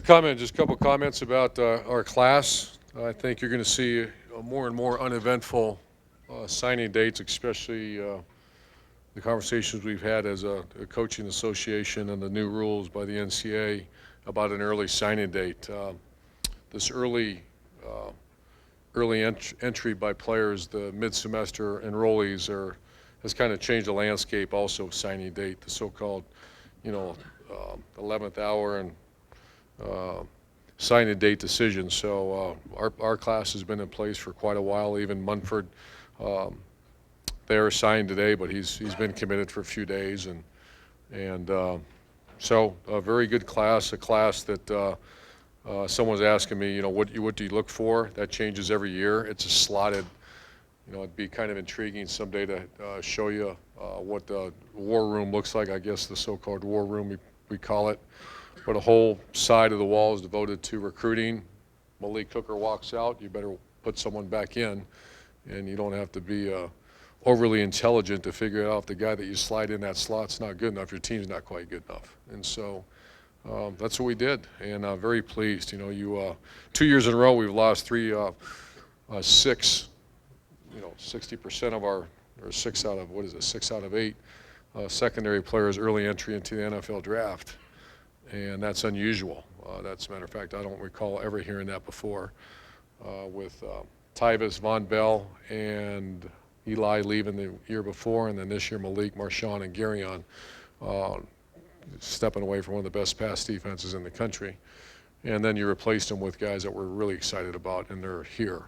Just a couple comments about our class. I think you're going to see more and more uneventful signing dates, especially the conversations we've had as a coaching association and the new rules by the NCAA about an early signing date. This uh, entry by players, the mid-semester enrollees, has kind of changed the landscape. Also, signing date, the so-called, 11th hour and uh, signing date decision. So our class has been in place for quite a while. Even Munford, um, they're signed today, but he's been committed for a few days, and so a very good class, a class that someone's asking me, what do you look for? That changes every year. It's a slotted. It'd be kind of intriguing someday to show you what the war room looks like. I guess the so-called war room we call it. But a whole side of the wall is devoted to recruiting. Malik Hooker walks out, you better put someone back in, and you don't have to be overly intelligent to figure out if the guy that you slide in that slot's not good enough, your team's not quite good enough. And so that's what we did, and very pleased. 2 years in a row we've lost six, 60% of our, or six out of, 6 out of 8 secondary players early entry into the NFL draft. And that's unusual. That's a matter of fact, I don't recall ever hearing that before. With Tyvis, Von Bell, and Eli leaving the year before, and then this year Malik, Marshawn, and Garyon stepping away from one of the best pass defenses in the country. And then you replaced them with guys that we're really excited about, and they're here.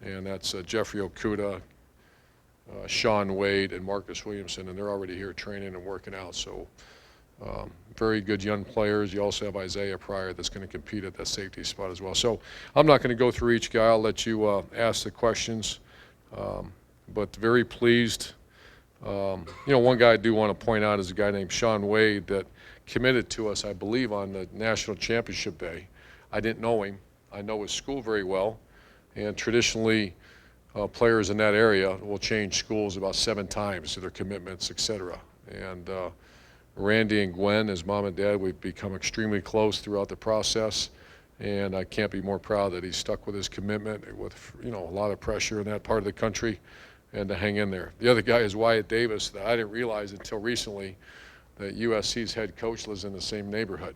And that's Jeffrey Okuda, Sean Wade, and Marcus Williamson, and they're already here training and working out. So very good young players. You also have Isaiah Pryor that's going to compete at that safety spot as well. So I'm not going to go through each guy. I'll let you ask the questions. But very pleased. One guy I do want to point out is a guy named Sean Wade that committed to us, I believe, on the national championship day. I didn't know him. I know his school very well. And traditionally, players in that area will change schools about 7 times to their commitments, et cetera. And Randy and Gwen, his mom and dad, we've become extremely close throughout the process, and I can't be more proud that he's stuck with his commitment with a lot of pressure in that part of the country, and to hang in there. The other guy is Wyatt Davis, that I didn't realize until recently that USC's head coach lives in the same neighborhood.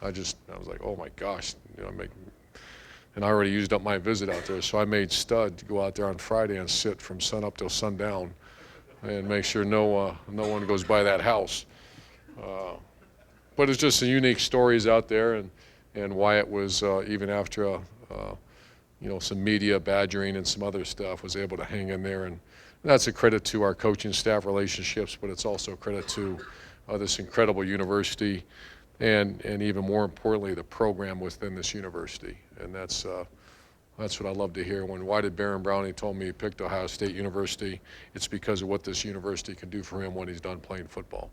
I was like, oh my gosh, and I already used up my visit out there, so I made Stud to go out there on Friday and sit from sun up till sundown and make sure no one goes by that house. But it's just some unique stories out there, and Wyatt was, even after some media badgering and some other stuff, was able to hang in there, and that's a credit to our coaching staff relationships, but it's also a credit to this incredible university, and even more importantly, the program within this university. And that's what I love to hear. Why did Baron Browning told me he picked Ohio State University? It's because of what this university can do for him when he's done playing football.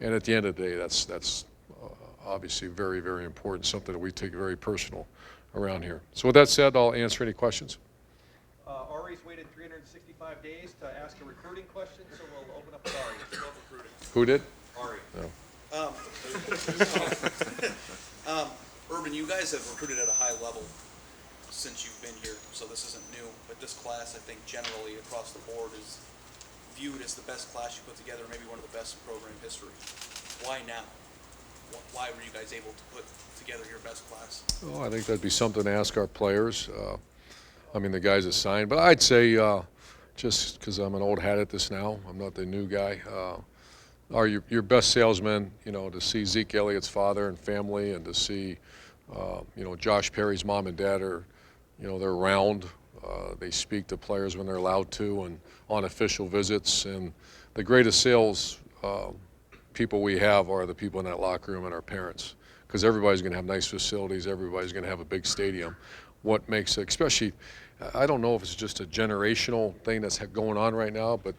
And at the end of the day, that's obviously very, very important, something that we take very personal around here. So with that said, I'll answer any questions. Ari's waited 365 days to ask a recruiting question, so we'll open up with Ari. Recruiting. Who did? Ari. No. Urban, you guys have recruited at a high level since you've been here, so this isn't new, but this class, I think, generally across the board is viewed as the best class you put together, maybe one of the best in program history. Why now? Why were you guys able to put together your best class? Oh, I think that'd be something to ask our players. The guys that signed, but I'd say just because I'm an old hat at this now, I'm not the new guy. Are your best salesmen, to see Zeke Elliott's father and family, and to see, Josh Perry's mom and dad are, they're around. They speak to players when they're allowed to, and on official visits. And the greatest sales people we have are the people in that locker room and our parents, because everybody's going to have nice facilities. Everybody's going to have a big stadium. What makes it, especially, I don't know if it's just a generational thing that's going on right now, but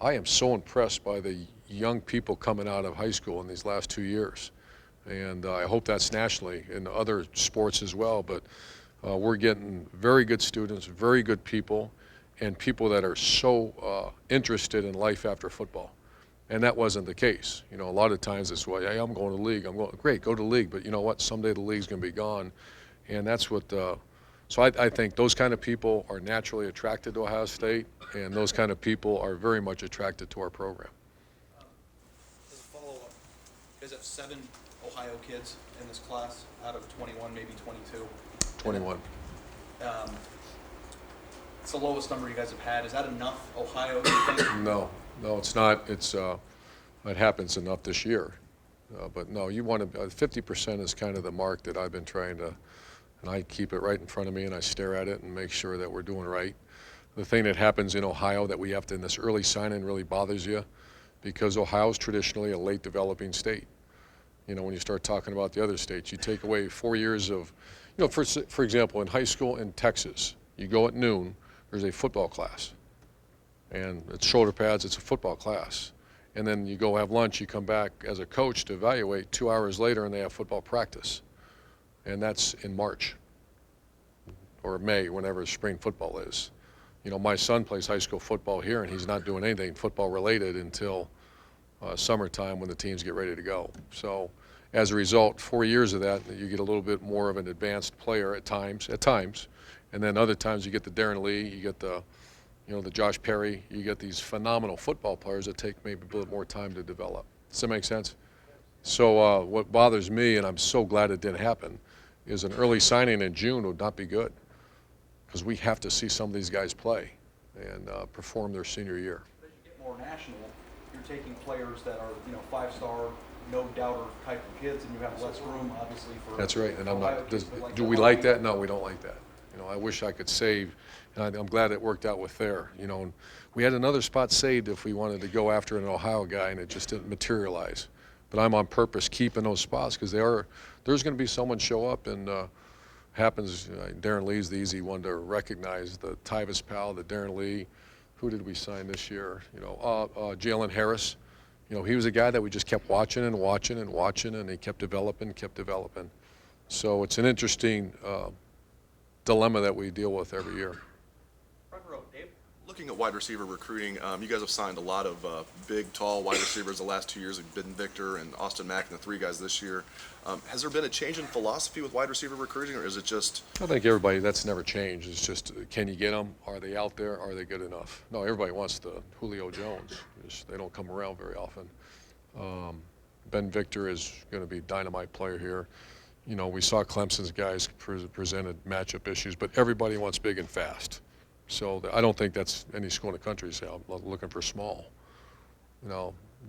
I am so impressed by the young people coming out of high school in these last 2 years. And I hope that's nationally in other sports as well. But we're getting very good students, very good people, and people that are so interested in life after football. And that wasn't the case. A lot of times it's, well, hey, I'm going to the league. I'm going, great, go to the league. But you know what? Someday the league's going to be gone. And that's what, so I think those kind of people are naturally attracted to Ohio State, and those kind of people are very much attracted to our program. As a follow-up, you guys have 7 Ohio kids in this class out of 21, maybe 22. 21. It's the lowest number you guys have had. Is that enough Ohio, do you think? No, it's not. It happens enough this year. But no, you want to, 50% is kind of the mark that I've been trying to, and I keep it right in front of me and I stare at it and make sure that we're doing right. The thing that happens in Ohio that we have to, in this early sign-in really bothers you, because Ohio is traditionally a late developing state. When you start talking about the other states, you take away 4 years of, for example, in high school in Texas, you go at noon, there's a football class. And it's shoulder pads, it's a football class. And then you go have lunch, you come back as a coach to evaluate 2 hours later, and they have football practice. And that's in March or May, whenever spring football is. My son plays high school football here, and he's not doing anything football related until summertime when the teams get ready to go. So as a result, 4 years of that, you get a little bit more of an advanced player at times, and then other times you get the Darren Lee, you get the Josh Perry, you get these phenomenal football players that take maybe a little more time to develop. Does that make sense? So what bothers me, and I'm so glad it didn't happen, is an early signing in June would not be good, because we have to see some of these guys play and perform their senior year. As you get more national, you're taking players that are, 5-star, no doubter type of kids, and you have less room, obviously, for. That's right, and I'm Ohio not. kids, but Do we like that? No, we don't like that. I wish I could save, and I'm glad it worked out with Thayer. And we had another spot saved if we wanted to go after an Ohio guy, and it just didn't materialize. But I'm on purpose keeping those spots because there's going to be someone show up, and happens. Darren Lee's the easy one to recognize. The Tyvis Powell, the Darren Lee. Who did we sign this year? Jalen Harris. He was a guy that we just kept watching and watching and watching, and he kept developing. So it's an interesting dilemma that we deal with every year. Front row, Dave. Looking at wide receiver recruiting, you guys have signed a lot of big, tall wide receivers the last 2 years. Ben Victor and Austin Mack and the 3 guys this year. Has there been a change in philosophy with wide receiver recruiting, or is it just? I think everybody, that's never changed. It's just, can you get them? Are they out there? Are they good enough? No, everybody wants the Julio Jones. They don't come around very often. Ben Victor is going to be a dynamite player here. We saw Clemson's guys presented matchup issues, but everybody wants big and fast. So I don't think that's any school in the country say, I'm looking for small.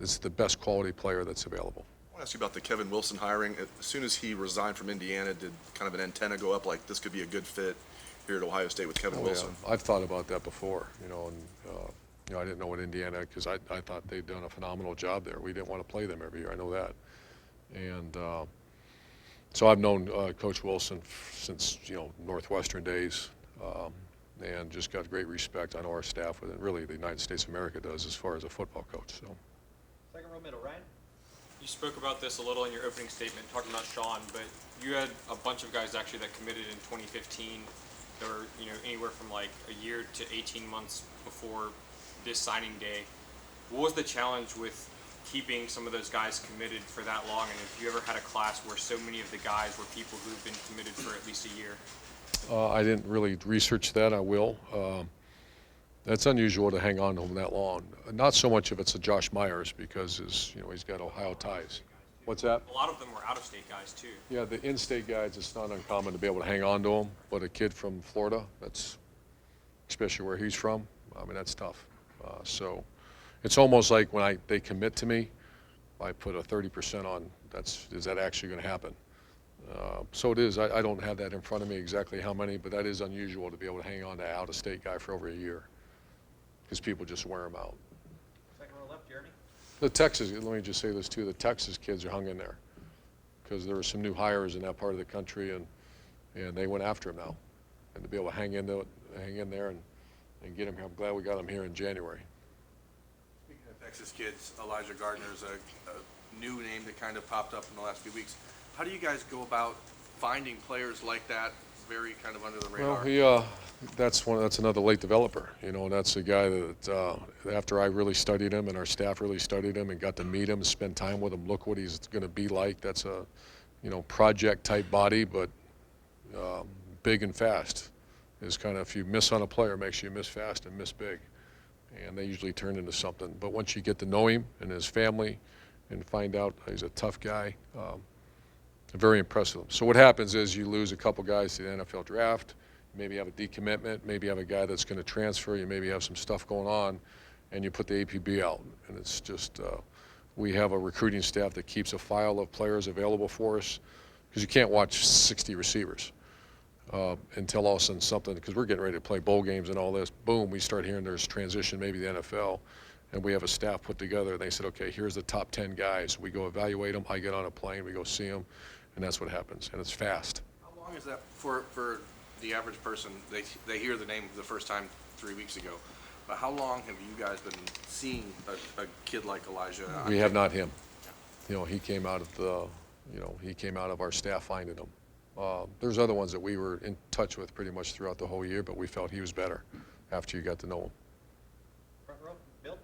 It's the best quality player that's available. I want to ask you about the Kevin Wilson hiring. As soon as he resigned from Indiana, did kind of an antenna go up like this could be a good fit here at Ohio State with Kevin Wilson? Yeah. I've thought about that before, and I didn't know what Indiana, because I thought they'd done a phenomenal job there. We didn't want to play them every year. I know that. And so I've known Coach Wilson since, Northwestern days, and just got great respect. I know our staff with it. Really, the United States of America does as far as a football coach. So. Second row, middle, Ryan. You spoke about this a little in your opening statement, talking about Sean, but you had a bunch of guys actually that committed in 2015. There were, anywhere from like a year to 18 months before this signing day. What was the challenge with keeping some of those guys committed for that long? And if you ever had a class where so many of the guys were people who've been committed for at least a year? I didn't really research that. I will. That's unusual to hang on to him that long. Not so much if it's a Josh Myers, because he's got Ohio ties. What's that? A lot of them were out-of-state guys too. Yeah, the in-state guys, it's not uncommon to be able to hang on to them. But a kid from Florida, that's especially where he's from. That's tough. So it's almost like when they commit to me, I put a 30% on. Is that actually going to happen? So it is. I don't have that in front of me exactly how many, but that is unusual to be able to hang on to an out-of-state guy for over a year, because people just wear him out. Second row left, Jeremy. The Texas, let me just say this too, the Texas kids are hung in there, because there were some new hires in that part of the country, and they went after him now. And to be able to hang in there and get him here, I'm glad we got him here in January. Speaking of Texas kids, Elijah Gardner is a new name that kind of popped up in the last few weeks. How do you guys go about finding players like that, very kind of under the radar? Well, That's another late developer, you know, and that's a guy that, after I really studied him and our staff really studied him and got to meet him, spend time with him, look what he's going to be like. That's a, you know, project type body, but big and fast is kind of, if you miss on a player, it makes you miss fast and miss big. And they usually turn into something. But once you get to know him and his family and find out he's a tough guy, very impressive. So what happens is you lose a couple guys to the NFL draft. Maybe have a decommitment, maybe have a guy that's going to transfer, you maybe have some stuff going on, and you put the APB out. And it's just, we have a recruiting staff that keeps a file of players available for us, because you can't watch 60 receivers until all of a sudden something, because we're getting ready to play bowl games and all this, boom, we start hearing there's transition, maybe the NFL, and we have a staff put together, and they said, okay, here's the top 10 guys. We go evaluate them, I get on a plane, we go see them, and that's what happens, and it's fast. How long is that for the average person? They hear the name the first time 3 weeks ago, but how long have you guys been seeing a kid like Elijah? We have not him. You know, he came out of the, you know, he came out of our staff finding him. There's other ones that we were in touch with pretty much throughout the whole year, but we felt he was better after you got to know him. Front row, Bill?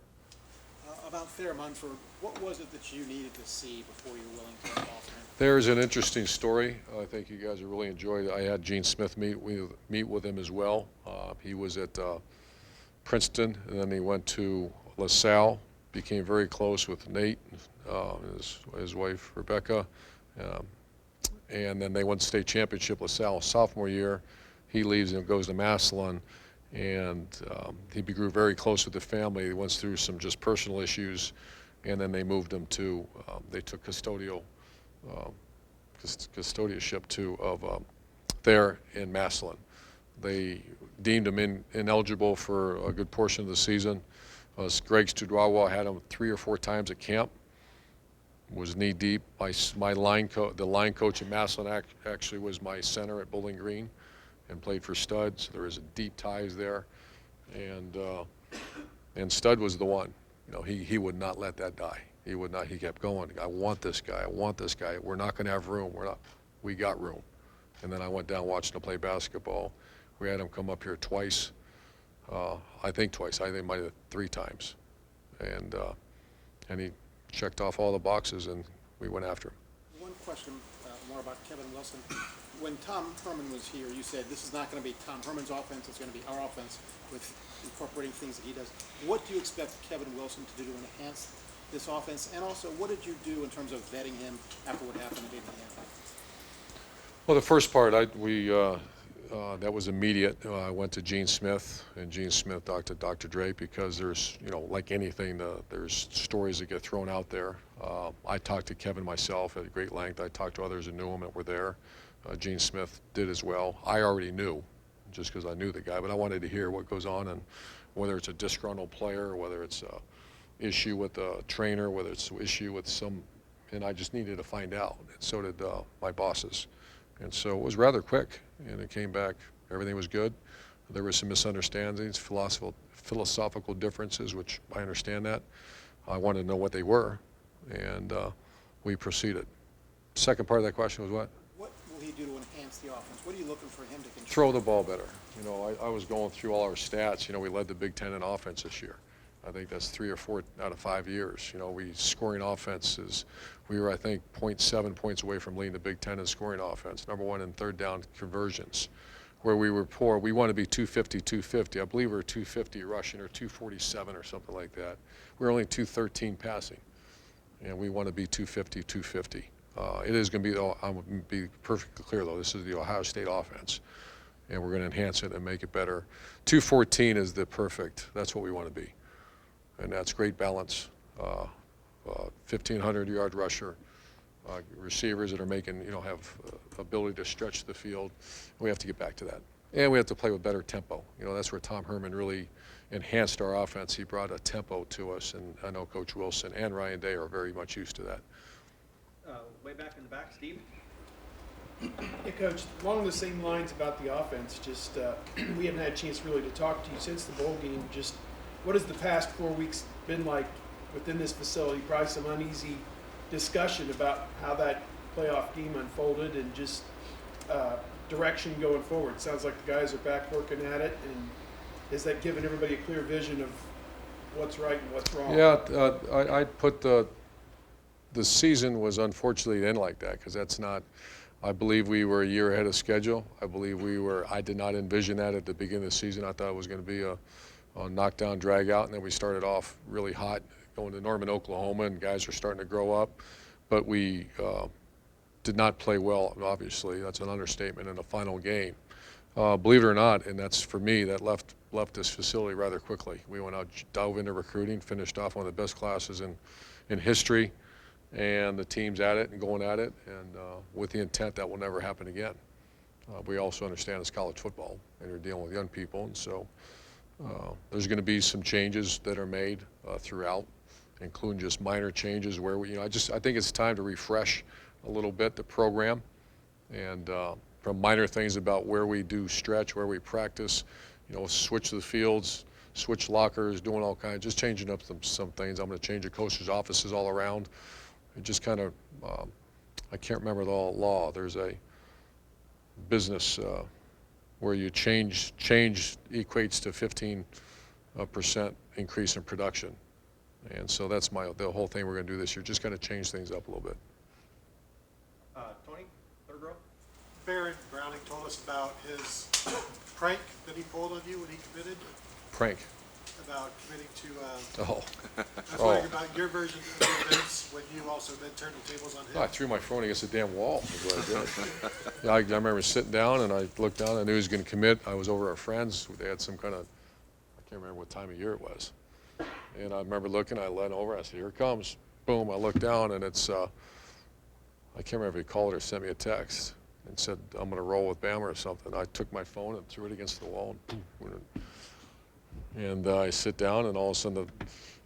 About Thayer Munford, what was it that you needed to see before you were willing to offer him? There's an interesting story. I think you guys will really enjoy it. I had Gene Smith meet with him as well. He was at Princeton, and then he went to LaSalle, became very close with Nate, his wife Rebecca, and then they won state championship LaSalle sophomore year. He leaves and goes to Massillon, and he grew very close with the family. He went through some just personal issues, and then they moved him to, they took custodialship of there in Massillon. They deemed him ineligible for a good portion of the season. Greg Studrawa had him 3 or 4 times at camp. Was knee deep. The line coach at Massillon actually was my center at Bowling Green, and played for Stud. So there was deep ties there, and Stud was the one. You know, he would not let that die. He would not. He kept going. I want this guy. I want this guy. We're not going to have room. We got room. And then I went down watching him play basketball. We had him come up here twice. I think twice. I think might have 3 times, and he checked off all the boxes, and we went after him. One question more about Kevin Wilson. When Tom Herman was here, you said this is not going to be Tom Herman's offense, it's going to be our offense with incorporating things that he does. What do you expect Kevin Wilson to do to enhance this offense? And also, what did you do in terms of vetting him after what happened at Indiana? Well, the first part, that was immediate. I went to Gene Smith, and Gene Smith talked to Dr. Drake, because there's, you know, like anything, there's stories that get thrown out there. I talked to Kevin myself at great length. I talked to others that knew him that were there. Gene Smith did as well. I already knew, just because I knew the guy, but I wanted to hear what goes on, and whether it's a disgruntled player, or whether it's a issue with the trainer, whether it's an issue with and I just needed to find out, and so did my bosses. And so it was rather quick, and it came back, everything was good. There were some misunderstandings, philosophical differences, which I understand that. I wanted to know what they were, and we proceeded. Second part of that question was what? What will he do to enhance the offense? What are you looking for him to control? Throw the ball better. You know, I was going through all our stats. You know, we led the Big Ten in offense this year. I think that's 3 or 4 out of 5 years. You know, scoring offenses. We were, I think, 0.7 points away from leading the Big Ten in scoring offense. Number 1 in third down conversions. Where we were poor, we want to be 250, 250. I believe we were 250 rushing, or 247 or something like that. We were only 213 passing, and we want to be 250, 250. It is going to be, I'm going to be perfectly clear though, this is the Ohio State offense, and we're going to enhance it and make it better. 214 is the perfect, that's what we want to be. And that's great balance, 1,500-yard rusher, receivers that are making, you know, have ability to stretch the field. We have to get back to that. And we have to play with better tempo. You know, that's where Tom Herman really enhanced our offense. He brought a tempo to us, and I know Coach Wilson and Ryan Day are very much used to that. Way back in the back, Steve? Yeah, Coach, along the same lines about the offense, just we haven't had a chance really to talk to you since the bowl game. Just what has the past 4 weeks been like within this facility? Probably some uneasy discussion about how that playoff game unfolded, and just direction going forward? Sounds like the guys are back working at it, and is that giving everybody a clear vision of what's right and what's wrong? Yeah, I'd put the season was unfortunately in like that, because that's not, I believe we were a year ahead of schedule. I did not envision that at the beginning of the season. I thought it was going to be a knockdown, drag out, and then we started off really hot going to Norman, Oklahoma, and guys are starting to grow up. But we did not play well, obviously. That's an understatement in the final game. Believe it or not, and that's for me, that left this facility rather quickly. We went out, dove into recruiting, finished off one of the best classes in history, and the team's at it and going at it, and with the intent that will never happen again. We also understand it's college football, and you're dealing with young people, and so there's going to be some changes that are made throughout, including just minor changes where I think it's time to refresh a little bit the program, and from minor things about where we do stretch, where we practice, switch the fields, switch lockers, doing all kinds, just changing up some things. I'm going to change the coaches' offices all around. It just kind of, I can't remember the law. There's a business where you change equates to 15% increase in production. And so that's the whole thing we're going to do this year, just kind of change things up a little bit. Tony, third row. Baron Browning told us about his prank that he pulled on you when he committed, Prank. about committing to, Oh. I was wondering about your version of the events when you also then turned the tables on him. I threw my phone against the damn wall, is what I did. Yeah, I remember sitting down, and I looked down, I knew he was going to commit. I was over at our friends. They had some kind of, I can't remember what time of year it was. And I remember looking, I leaned over, I said, here it comes. Boom, I looked down, and it's, I can't remember if he called or sent me a text and said, I'm going to roll with Bama or something. I took my phone and threw it against the wall, and boom. And I sit down, and all of a sudden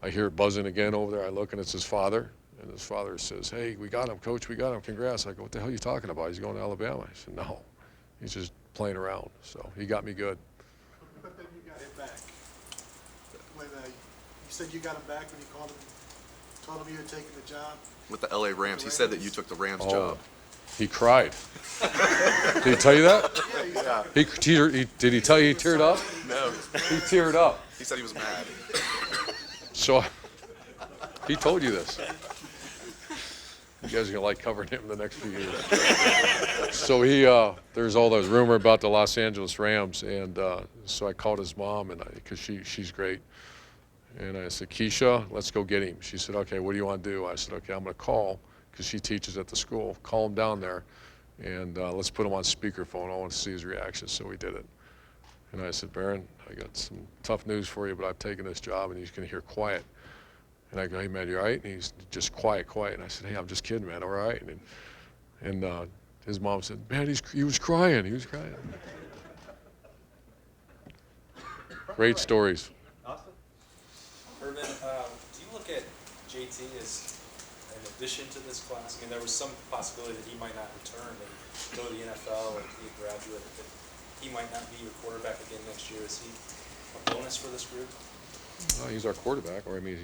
I hear it buzzing again over there. I look, and it's his father. And his father says, hey, we got him, Coach, we got him. Congrats. I go, what the hell are you talking about? He's going to Alabama. I said, no, he's just playing around. So he got me good. But then you got him back. When you said you got him back when you called him, told him you had taken the job. With the LA Rams, he said that you took the Rams job. He cried. Did he tell you that? Yeah, Did he tell you he teared up? No, He teared up. he said he was mad. So he told you this. You guys are gonna like covering him the next few years. So there's all those rumor about the Los Angeles Rams, and so I called his mom, and because she's great, and I said, Keisha, let's go get him. She said, okay, what do you want to do? I said, okay, I'm gonna call, because she teaches at the school. Call him down there, and let's put him on speakerphone. I want to see his reaction. So we did it. And I said, Baron, I got some tough news for you, but I've taken this job, and he's going to hear quiet. And I go, hey, man, you all right? And he's just quiet. And I said, hey, I'm just kidding, man, all right? And his mom said, man, he was crying. Great stories. Austin? Herman, do you look at JT as an addition to this class? I mean, there was some possibility that he might not return and go to the NFL or be a graduate, that he might not be your quarterback again next year. Is he a bonus for this group? He's our quarterback, or I mean,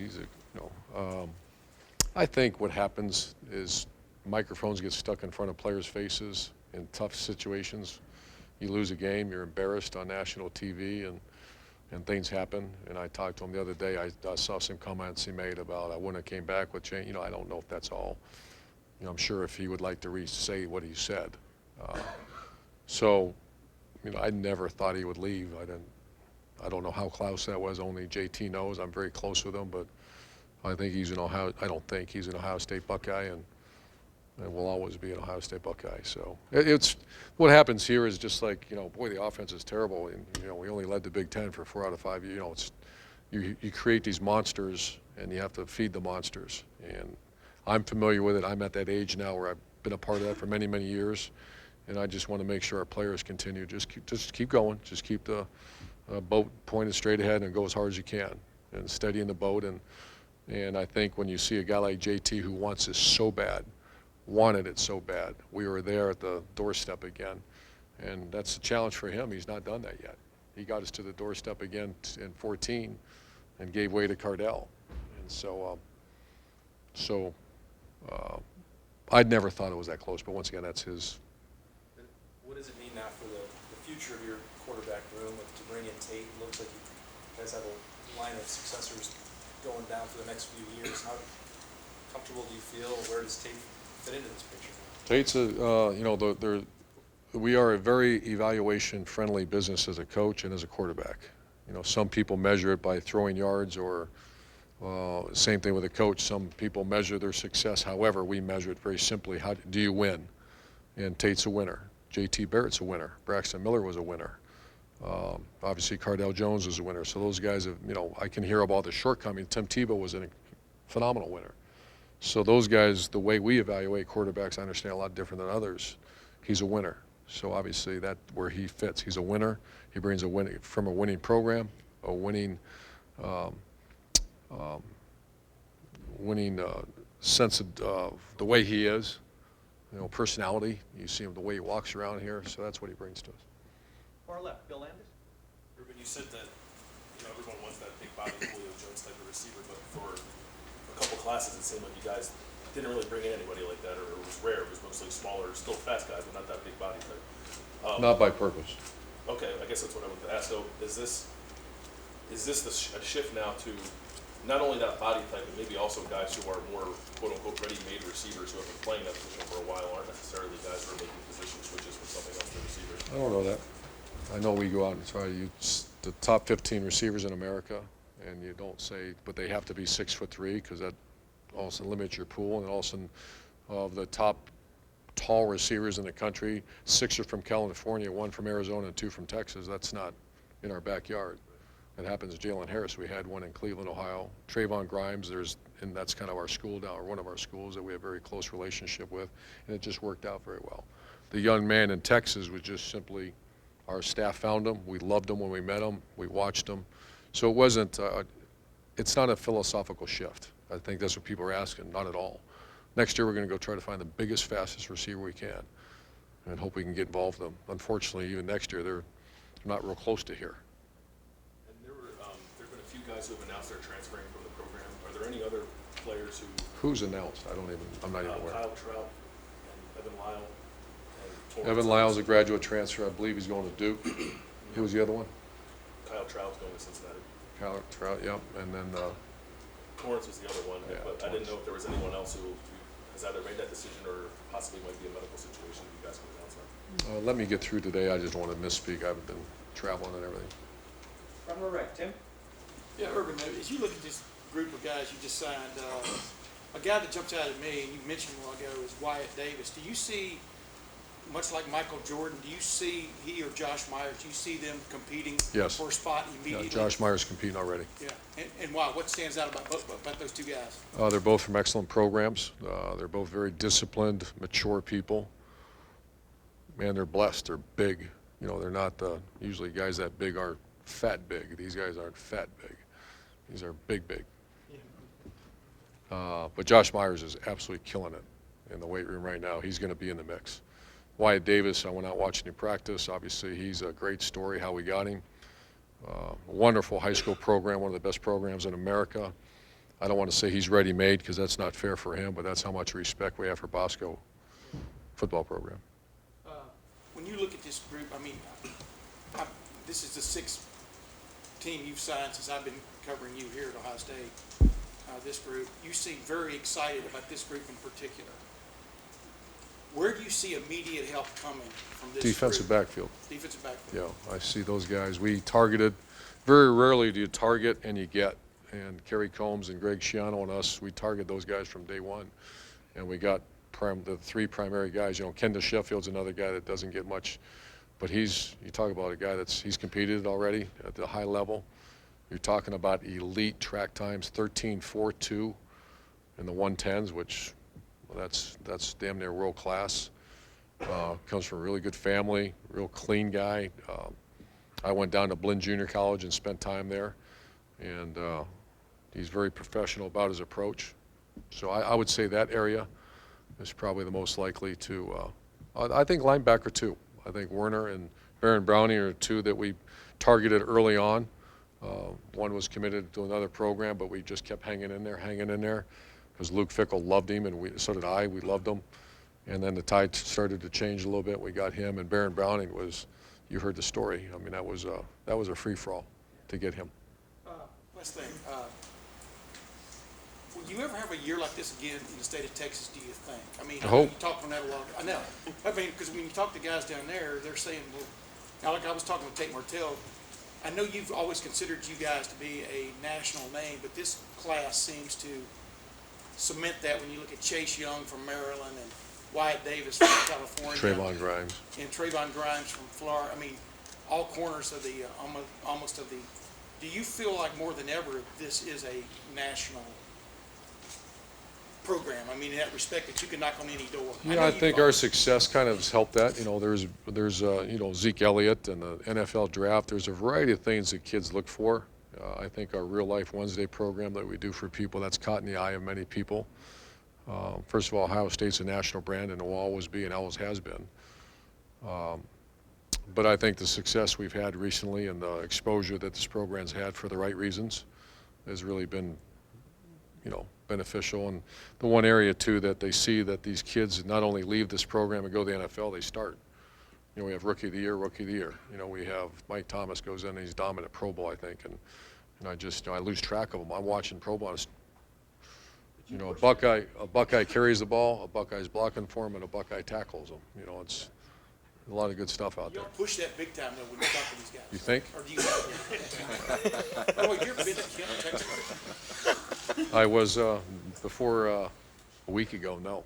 I think what happens is microphones get stuck in front of players' faces in tough situations. You lose a game, you're embarrassed on national TV, and things happen. And I talked to him the other day. I saw some comments he made about I wouldn't have came back with change. I don't know if that's all. I'm sure if he would like to re-say what he said. So, I never thought he would leave. I don't know how close that was. Only JT knows. I'm very close with him, but I think he's an Ohio State Buckeye, and will always be an Ohio State Buckeye. So it's what happens here is just like, boy, the offense is terrible, and we only led the Big Ten for 4 out of 5 years. You create these monsters, and you have to feed the monsters. And I'm familiar with it. I'm at that age now where I've been a part of that for many, many years, and I just want to make sure our players continue. Just keep going. Just keep the boat pointed straight ahead and go as hard as you can, and steady in the boat. And I think when you see a guy like JT who wants this so bad, wanted it so bad, we were there at the doorstep again, and that's the challenge for him. He's not done that yet. He got us to the doorstep again in 14 and gave way to Cardell. And so I'd never thought it was that close, but once again, that's his. what does it mean now for the future of your quarterback room to bring in Tate? It looks like you guys have a line of successors going down for the next few years. How comfortable do you feel? Where does Tate fit into this picture? Tate's we are a very evaluation-friendly business as a coach and as a quarterback. Some people measure it by throwing yards, or same thing with a coach. Some people measure their success. However, we measure it very simply. How do you win? And Tate's a winner. J.T. Barrett's a winner. Braxton Miller was a winner. Obviously, Cardell Jones was a winner. So those guys have, I can hear about the shortcomings. Tim Tebow was a phenomenal winner. So those guys, the way we evaluate quarterbacks, I understand a lot different than others. He's a winner. So obviously that's where he fits. He's a winner. He brings from a winning program, a winning sense of the way he is, personality. You see him the way he walks around here. So that's what he brings to us. Far left, Bill Landis. Ruben, you said that everyone wants that big body Julio Jones type of receiver, but for a couple classes it seemed like you guys didn't really bring in anybody like that, or it was rare. It was mostly smaller, still fast guys, but not that big body type. Not by purpose. Okay, I guess that's what I wanted to ask. So is this a shift now to not only that body type, but maybe also guys who are more quote-unquote ready-made receivers who have been playing that position for a while aren't necessarily guys who are making position switches from something else to receivers? I don't know that. I know we go out and try to use the top 15 receivers in America, and you don't say, but they have to be 6'3", because that also limits your pool. And also, of the top tall receivers in the country, 6 are from California, 1 from Arizona, and 2 from Texas. That's not in our backyard. It happens to Jalen Harris. We had one in Cleveland, Ohio. Trayvon Grimes, and that's kind of our school now, or one of our schools that we have a very close relationship with, and it just worked out very well. The young man in Texas was just simply, our staff found him. We loved him when we met him. We watched him. So it wasn't, it's not a philosophical shift. I think that's what people are asking. Not at all. Next year we're going to go try to find the biggest, fastest receiver we can and hope we can get involved with them. Unfortunately, even next year, they're not real close to here. And there have been a few guys who have announced they're transferring from the program. Are there any other players who? Who's announced? I'm not even aware. Kyle Trout and Evan Lyle. And Evan Lyle's a graduate transfer. I believe he's going to Duke. Who was the other one? Kyle Trout's going to Cincinnati. Kyle Trout, yep. And then Torrance was the other one, Yeah, but I didn't know if there was anyone else who has either made that decision or possibly might be a medical situation you guys can announce that. let me get through today. I just want to misspeak. I've been traveling and everything. Front row right, Tim. Yeah, Urban, as you look at this group of guys you just signed, a guy that jumps out at me, and you mentioned a while ago, is Wyatt Davis. Do you see, much like Michael Jordan, do you see he or Josh Myers, do you see them competing Yes. for a spot immediately? Josh Meyer's competing already. Yeah, and why? What stands out about those two guys? They're both from excellent programs. They're both very disciplined, mature people. Man, they're blessed. They're big. They're not usually guys that big aren't fat big. These guys aren't fat big. These are big, big. But Josh Myers is absolutely killing it in the weight room right now. He's going to be in the mix. Wyatt Davis, I went out watching him practice. Obviously, he's a great story how we got him. Wonderful high school program, one of the best programs in America. I don't want to say he's ready-made because that's not fair for him, but that's how much respect we have for Bosco football program. When you look at this group, this is the sixth team you've signed since I've been covering you here at Ohio State. This group, you seem very excited about this group in particular. Where do you see immediate help coming from this Defensive group? backfield. Defensive backfield. Yeah, I see those guys. We targeted. Very rarely do you target and you get. And Kerry Combs and Greg Schiano and us, we target those guys from day one. And we got the 3 primary guys. Kendall Sheffield's another guy that doesn't get much. But you talk about a guy he's competed already at the high level. You're talking about elite track times, 13.42 in the 110s, which that's damn near world class. Comes from a really good family, real clean guy. I went down to Blinn Junior College and spent time there, and he's very professional about his approach. So I would say that area is probably the most likely to. I think linebacker too. I think Werner and Baron Browning are 2 that we targeted early on. One was committed to another program, but we just kept hanging in there, because Luke Fickell loved him, and so did I. We loved him. And then the tide started to change a little bit. We got him, and Baron Browning was, you heard the story. I mean, that was a free-for-all to get him. Last thing, will you ever have a year like this again in the state of Texas, do you think? I mean, I I know hope. you talk from that a lot. I know. I mean, because when you talk to guys down there, they're saying, well, now like I was talking with Tate Martell, I know you've always considered you guys to be a national name, but this class seems to cement that when you look at Chase Young from Maryland and Wyatt Davis from California. Trayvon Grimes. And Trayvon Grimes from Florida. I mean, all corners of the, almost of the, do you feel like more than ever this is a national program? I mean, in that respect, that you can knock on any door. Yeah, know I you've think our always- success kind of has helped that. You know, there's you know, Zeke Elliott and the NFL draft. There's a variety of things that kids look for. I think our Real Life Wednesday program that we do for people, that's caught in the eye of many people. First of all, Ohio State's a national brand and will always be and always has been. But I think the success we've had recently and the exposure that this program's had for the right reasons has really been, you know, beneficial. And the one area too that they see that these kids not only leave this program and go to the NFL, they start. You know, we have Rookie of the Year, Rookie of the Year. You know, we have Mike Thomas goes in and he's dominant Pro Bowl, I think. And I just, you know, I lose track of them. I'm watching Pro Bowl. You know, a Buckeye carries the ball, a Buckeye's blocking for him, and a Buckeye tackles him. You know, it's a lot of good stuff out You there. don't push that big time though when you talk to these guys. You think? Or do you? By the way, you ever been to Kent, Texas? I was before a week ago. No,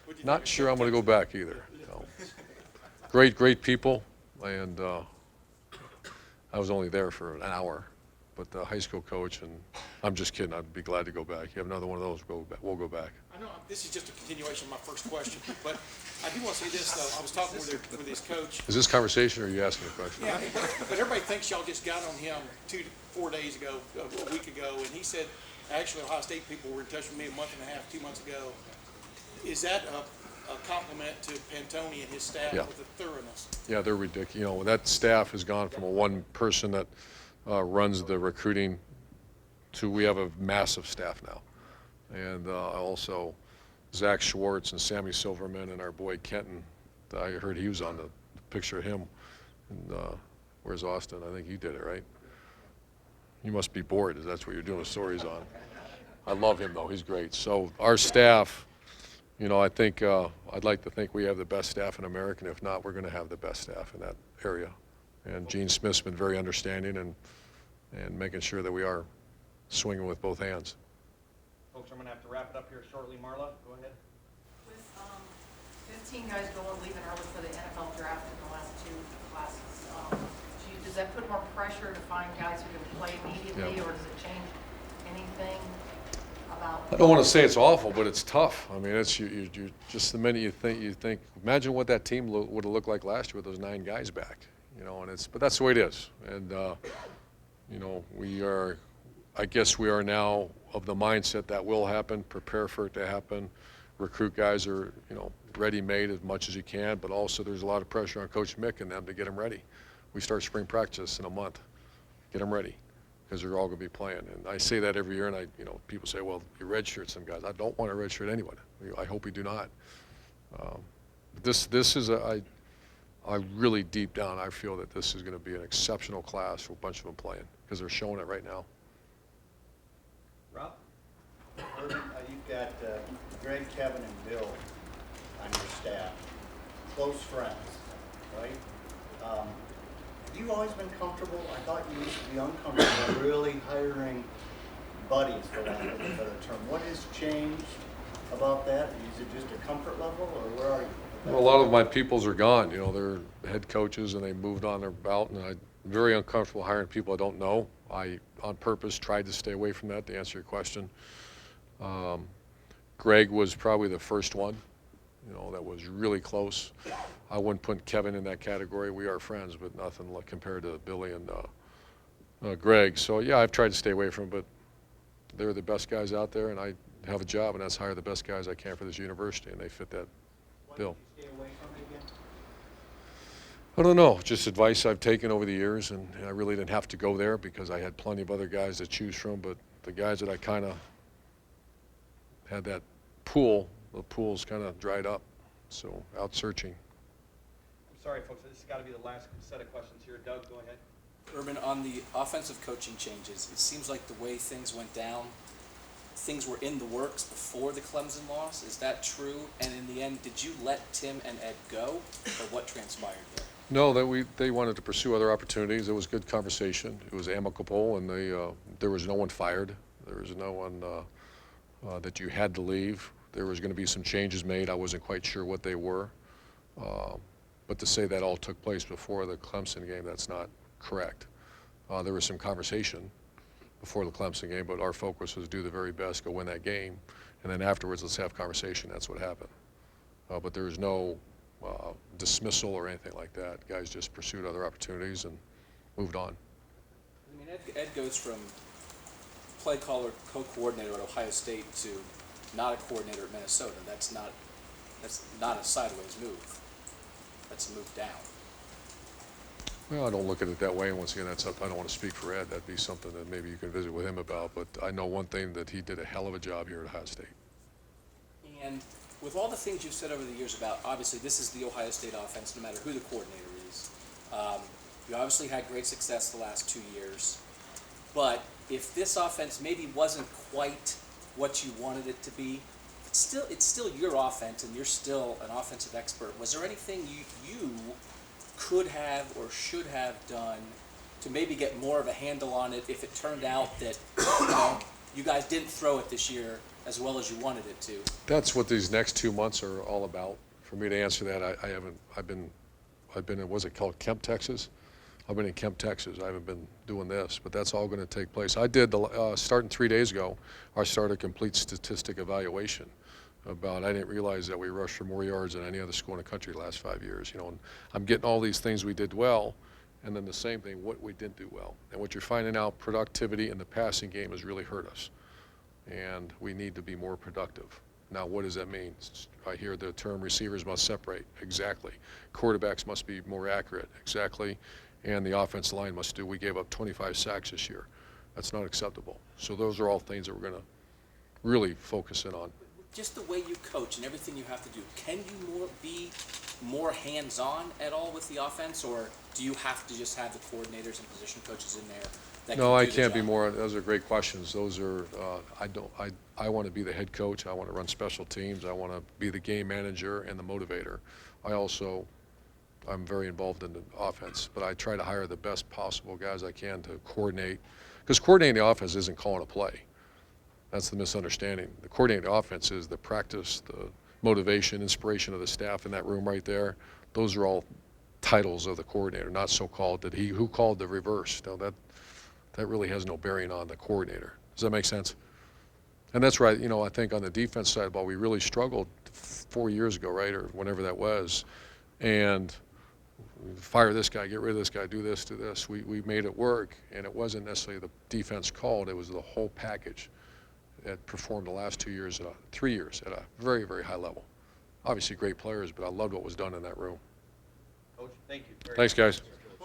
What'd you not think of sure Kent, I'm going to go Texas? back either. No. Great people, and I was only there for an hour. But the high school coach, and I'm just kidding. I'd be glad to go back. You have another one of those, we'll go back. I know this is just a continuation of my first question, but I do want to say this though. I was talking with his coach. Is this conversation or are you asking a question? Yeah, but everybody thinks y'all just got on him 4 days ago, a week ago, and he said, actually, Ohio State people were in touch with me a month and a half, 2 months ago. Is that a compliment to Pantoni and his staff Yeah. with the thoroughness? Yeah, they're ridiculous. You know, that staff has gone from a one person that runs the recruiting to we have a massive staff now. And also Zach Schwartz and Sammy Silverman and our boy Kenton. I heard he was on the picture of him. And, where's Austin? I think he did it, right? You must be bored if that's what you're doing stories on. I love him, though. He's great. So our staff, you know, I think I'd like to think we have the best staff in America. And if not, we're going to have the best staff in that area. And Gene Smith's been very understanding and making sure that we are swinging with both hands. Folks, I'm gonna have to wrap it up here shortly. Marla, go ahead. With 15 guys leaving early for the NFL draft in the last two classes, does that put more pressure to find guys who can play immediately, Yeah. or does it change anything about? I don't want to say it's awful, but it's tough. I mean, it's you just the minute you think. Imagine what that team would have looked like last year with those 9 guys back. You know, and but that's the way it is. And you know, I guess we are now of the mindset that will happen. Prepare for it to happen. Recruit guys are, you know, ready-made as much as you can, but also there's a lot of pressure on Coach Mick and them to get them ready. We start spring practice in a month. Get them ready, because they're all going to be playing. And I say that every year, and you know, people say, well, you redshirt some guys. I don't want to redshirt anyone. I hope we do not. This is I really deep down, I feel that this is going to be an exceptional class with a bunch of them playing, because they're showing it right now. Rob? Urban, you've got Greg, Kevin, and Bill on your staff, close friends, right? Have you always been comfortable? I thought you used to be uncomfortable really hiring buddies, for lack of a better term. What has changed about that? Is it just a comfort level, or where are you? Well, a lot of my peoples are gone. You know, they're head coaches and they moved on their belt, and I'm very uncomfortable hiring people I don't know. I, on purpose, tried to stay away from that, to answer your question. Greg was probably the first one, you know, that was really close. I wouldn't put Kevin in that category. We are friends, but nothing like compared to Billy and Greg. So, yeah, I've tried to stay away from them, but they're the best guys out there, and I have a job, and that's hire the best guys I can for this university, and they fit that bill. Stay away from it again? I don't know, just advice I've taken over the years, and I really didn't have to go there because I had plenty of other guys to choose from, but the guys that I kind of had that pool, the pool's kind of dried up. So out searching. I'm sorry, folks, this has got to be the last set of questions here. Doug, go ahead. Urban, on the offensive coaching changes, it seems like the way things went down, things were in the works before the Clemson loss. Is that true? And in the end, did you let Tim and Ed go, or what transpired there? No, they wanted to pursue other opportunities. It was good conversation. It was amicable, and there was no one fired. There was no one that you had to leave. There was going to be some changes made. I wasn't quite sure what they were. But to say that all took place before the Clemson game, that's not correct. There was some conversation before the Clemson game, but our focus was do the very best, go win that game, and then afterwards let's have conversation. That's what happened. But there was no dismissal or anything like that. Guys just pursued other opportunities and moved on. I mean, Ed goes from play caller, co-coordinator at Ohio State to not a coordinator at Minnesota. That's not a sideways move. That's a move down. Well, I don't look at it that way, and once again, that's up. I don't want to speak for Ed. That'd be something that maybe you can visit with him about, but I know one thing, that he did a hell of a job here at Ohio State. And with all the things you've said over the years about, obviously, this is the Ohio State offense, no matter who the coordinator is. You obviously had great success the last 2 years. But if this offense maybe wasn't quite what you wanted it to be, it's still your offense, and you're still an offensive expert. Was there anything you could have or should have done to maybe get more of a handle on it if it turned out that you guys didn't throw it this year as well as you wanted it to? That's what these next 2 months are all about. For me to answer that, I've been in, what's it called, Kemp, Texas? I've been in Kemp, Texas. I haven't been doing this, but that's all going to take place. I did, starting 3 days ago, I started a complete statistic evaluation about, I didn't realize that we rushed for more yards than any other school in the country the last 5 years. And I'm getting all these things we did well, and then the same thing, what we didn't do well. And what you're finding out, productivity in the passing game has really hurt us. And we need to be more productive. Now, what does that mean? I hear the term receivers must separate. Exactly. Quarterbacks must be more accurate. Exactly. And the offensive line must do. We gave up 25 sacks this year. That's not acceptable. So those are all things that we're going to really focus in on. Just the way you coach and everything you have to do, can you be more hands-on at all with the offense, or do you have to just have the coordinators and position coaches in there that No, I can do the can't be job? more. Those are great questions. Those are, I want to be the head coach. I want to run special teams. I want to be the game manager and the motivator. I'm very involved in the offense, but I try to hire the best possible guys I can to coordinate, because coordinating the offense isn't calling a play. That's the misunderstanding. The coordinating the offense is the practice, the motivation, inspiration of the staff in that room right there. Those are all titles of the coordinator, not so-called that who called the reverse. No, that really has no bearing on the coordinator. Does that make sense? And that's right. I think on the defense side of the ball, we really struggled 4 years ago, right, or whenever that was, and fire this guy, get rid of this guy, do this, do this. We made it work, and it wasn't necessarily the defense called. It was the whole package that performed the last 2 years, 3 years at a very, very high level. Obviously great players, but I loved what was done in that room. Coach, thank you. Very Thanks, much. guys.